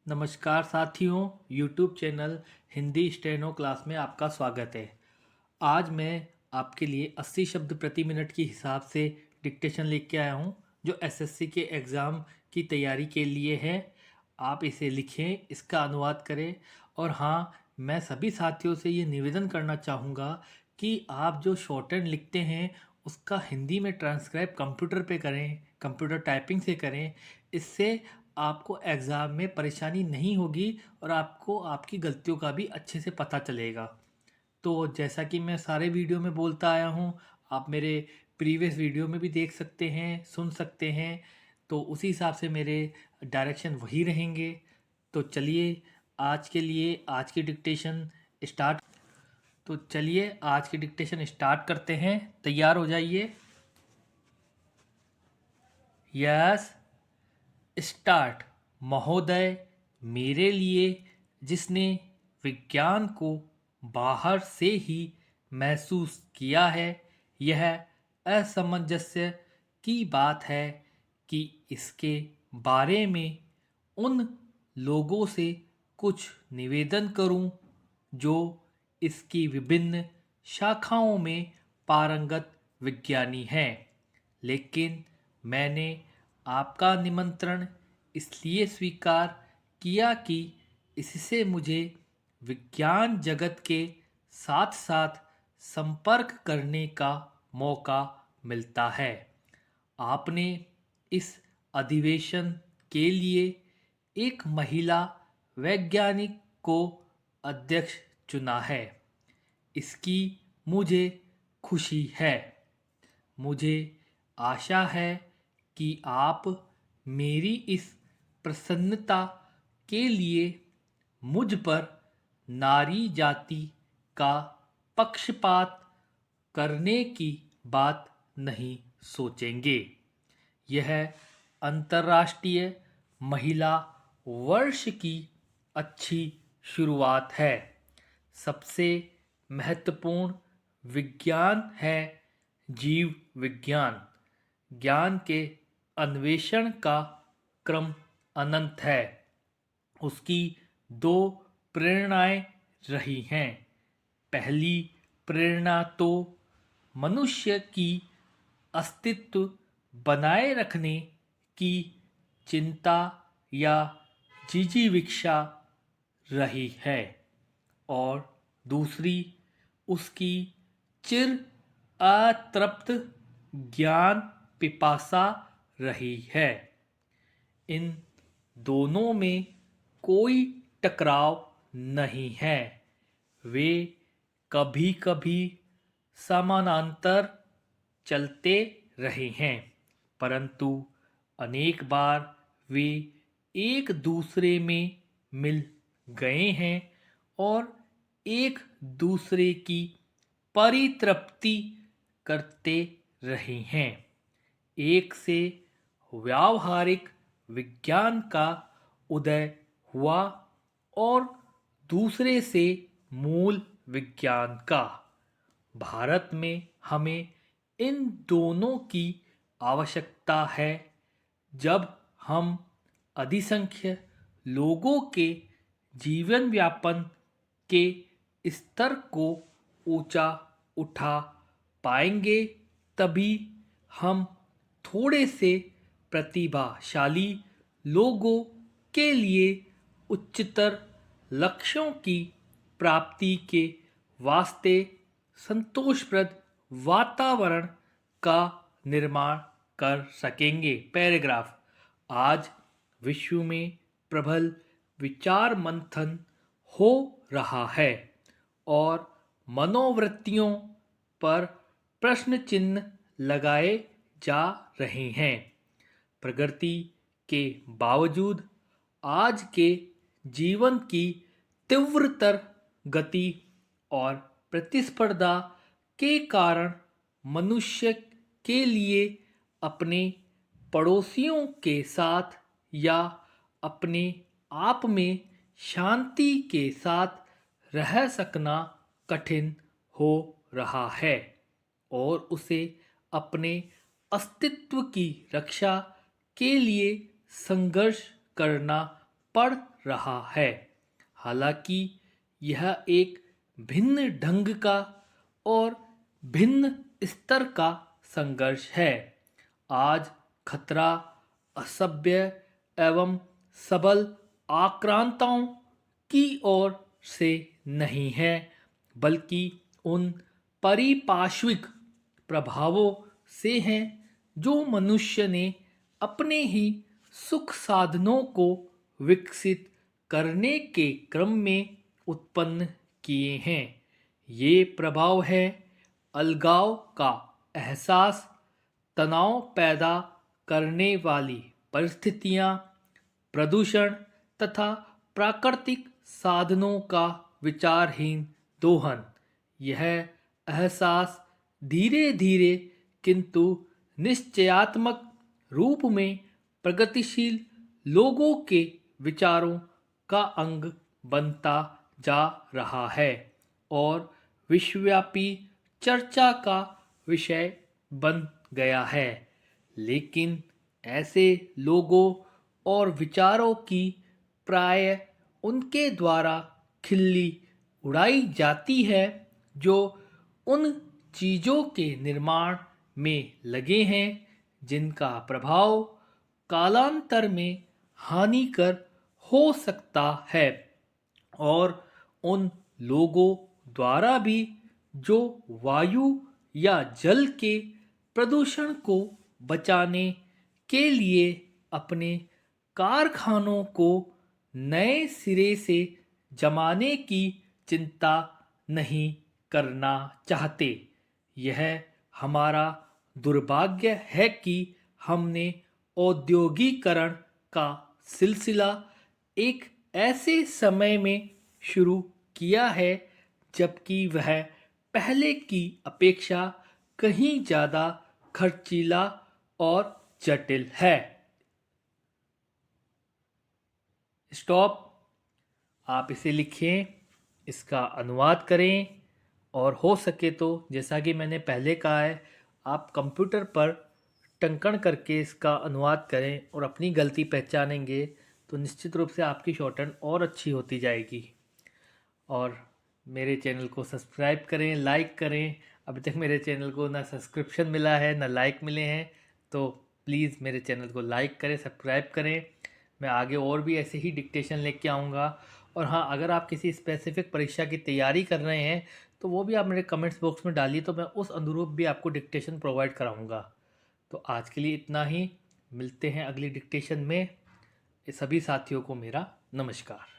नमस्कार साथियों, YouTube channel Hindi steno class में आपका स्वागत है। आज मैं आपके लिए 80 शब्द प्रति मिनट के हिसाब से डिक्टेशन लेके आया हूँ, जो एसएससी के एग्ज़ाम की तैयारी के लिए है। आप इसे लिखें, इसका अनुवाद करें और हाँ, मैं सभी साथियों से ये निवेदन करना चाहूँगा कि आप जो शॉर्ट हैंड लिखते हैं उसका हिंदी में ट्रांसक्राइब कंप्यूटर पे करें, कंप्यूटर टाइपिंग से करें। इससे आपको एग्ज़ाम में परेशानी नहीं होगी और आपको आपकी गलतियों का भी अच्छे से पता चलेगा। तो जैसा कि मैं सारे वीडियो में बोलता आया हूँ, आप मेरे प्रीवियस वीडियो में भी देख सकते हैं, सुन सकते हैं। तो उसी हिसाब से मेरे डायरेक्शन वही रहेंगे। तो चलिए आज के लिए आज की डिक्टेशन स्टार्ट तो चलिए आज की डिक्टेशन स्टार्ट करते हैं। तैयार हो जाइए। Yes, start. महोदय, मेरे लिए जिसने विज्ञान को बाहर से ही महसूस किया है, यह असमंजस्य की बात है कि इसके बारे में उन लोगों से कुछ निवेदन करूं जो इसकी विभिन्न शाखाओं में पारंगत विज्ञानी हैं। लेकिन मैंने आपका निमंत्रण इसलिए स्वीकार किया कि इससे मुझे विज्ञान जगत के साथ साथ संपर्क करने का मौका मिलता है। आपने इस अधिवेशन के लिए एक महिला वैज्ञानिक को अध्यक्ष चुना है। इसकी मुझे खुशी है। मुझे आशा है कि आप मेरी इस प्रसन्नता के लिए मुझ पर नारी जाति का पक्षपात करने की बात नहीं सोचेंगे। यह अंतर्राष्ट्रीय महिला वर्ष की अच्छी शुरुआत है। सबसे महत्वपूर्ण विज्ञान है जीव विज्ञान। ज्ञान के अन्वेषण का क्रम अनंत है। उसकी दो प्रेरणाएं रही हैं। पहली प्रेरणा तो मनुष्य की अस्तित्व बनाए रखने की चिंता या जिजीविक्षा रही है और दूसरी उसकी चिर अतृप्त ज्ञान पिपासा रही है। इन दोनों में कोई टकराव नहीं है। वे कभी कभी समानांतर चलते रहे हैं, परंतु अनेक बार वे एक दूसरे में मिल गए हैं और एक दूसरे की परितृप्ति करते रहे हैं। एक से व्यावहारिक विज्ञान का उदय हुआ और दूसरे से मूल विज्ञान का। भारत में हमें इन दोनों की आवश्यकता है जब हम अधिसंख्य लोगों के जीवन यापन के स्तर को ऊंचा उठा पाएंगे। तभी हम थोड़े से प्रतिभाशाली लोगों के लिए उच्चतर लक्ष्यों की प्राप्ति के वास्ते संतोषप्रद वातावरण का निर्माण कर सकेंगे। पैराग्राफ। आज विश्व में प्रबल विचार मंथन हो रहा है और मनोवृत्तियों पर प्रश्न चिन्ह लगाए जा रहे हैं। प्रगति के बावजूद आज के जीवन की तीव्रतर गति और प्रतिस्पर्धा के कारण मनुष्य के लिए अपने पड़ोसियों के साथ या अपने आप में शांति के साथ रह सकना कठिन हो रहा है और उसे अपने अस्तित्व की रक्षा के लिए संघर्ष करना पड़ रहा है। हालांकि यह एक भिन्न ढंग का और भिन्न स्तर का संघर्ष है। आज खतरा असभ्य एवं सबल आक्रांताओं की ओर से नहीं है, बल्कि उन परिपार्श्विक प्रभावों से है जो मनुष्य ने अपने ही सुख साधनों को विकसित करने के क्रम में उत्पन्न किए हैं। ये प्रभाव है अलगाव का एहसास, तनाव पैदा करने वाली परिस्थितियाँ, प्रदूषण तथा प्राकृतिक साधनों का विचारहीन दोहन। यह एहसास धीरे धीरे किंतु निश्चयात्मक रूप में प्रगतिशील लोगों के विचारों का अंग बनता जा रहा है और विश्वव्यापी चर्चा का विषय बन गया है। लेकिन ऐसे लोगों और विचारों की प्राय उनके द्वारा खिल्ली उड़ाई जाती है जो उन चीज़ों के निर्माण में लगे हैं जिनका प्रभाव कालांतर में हानिकर हो सकता है, और उन लोगों द्वारा भी जो वायु या जल के प्रदूषण को बचाने के लिए अपने कारखानों को नए सिरे से जमाने की चिंता नहीं करना चाहते। यह हमारा दुर्भाग्य है कि हमने औद्योगिकरण का सिलसिला एक ऐसे समय में शुरू किया है जबकि वह पहले की अपेक्षा कहीं ज़्यादा खर्चीला और जटिल है। स्टॉप। आप इसे लिखें, इसका अनुवाद करें और हो सके तो जैसा कि मैंने पहले कहा है, आप कंप्यूटर पर टंकण करके इसका अनुवाद करें और अपनी गलती पहचानेंगे तो निश्चित रूप से आपकी शॉर्टहैंड और अच्छी होती जाएगी। और मेरे चैनल को सब्सक्राइब करें, लाइक करें। अभी तक मेरे चैनल को ना सब्सक्रिप्शन मिला है ना लाइक मिले हैं, तो प्लीज़ मेरे चैनल को लाइक करें, सब्सक्राइब करें। मैं आगे और भी ऐसे ही डिक्टेशन लेके आऊँगा। और हाँ, अगर आप किसी स्पेसिफिक परीक्षा की तैयारी कर रहे हैं तो वो भी आप मेरे कमेंट्स बॉक्स में डालिए, तो मैं उस अनुरूप भी आपको डिक्टेशन प्रोवाइड कराऊँगा। तो आज के लिए इतना ही। मिलते हैं अगली डिक्टेशन में। सभी साथियों को मेरा नमस्कार।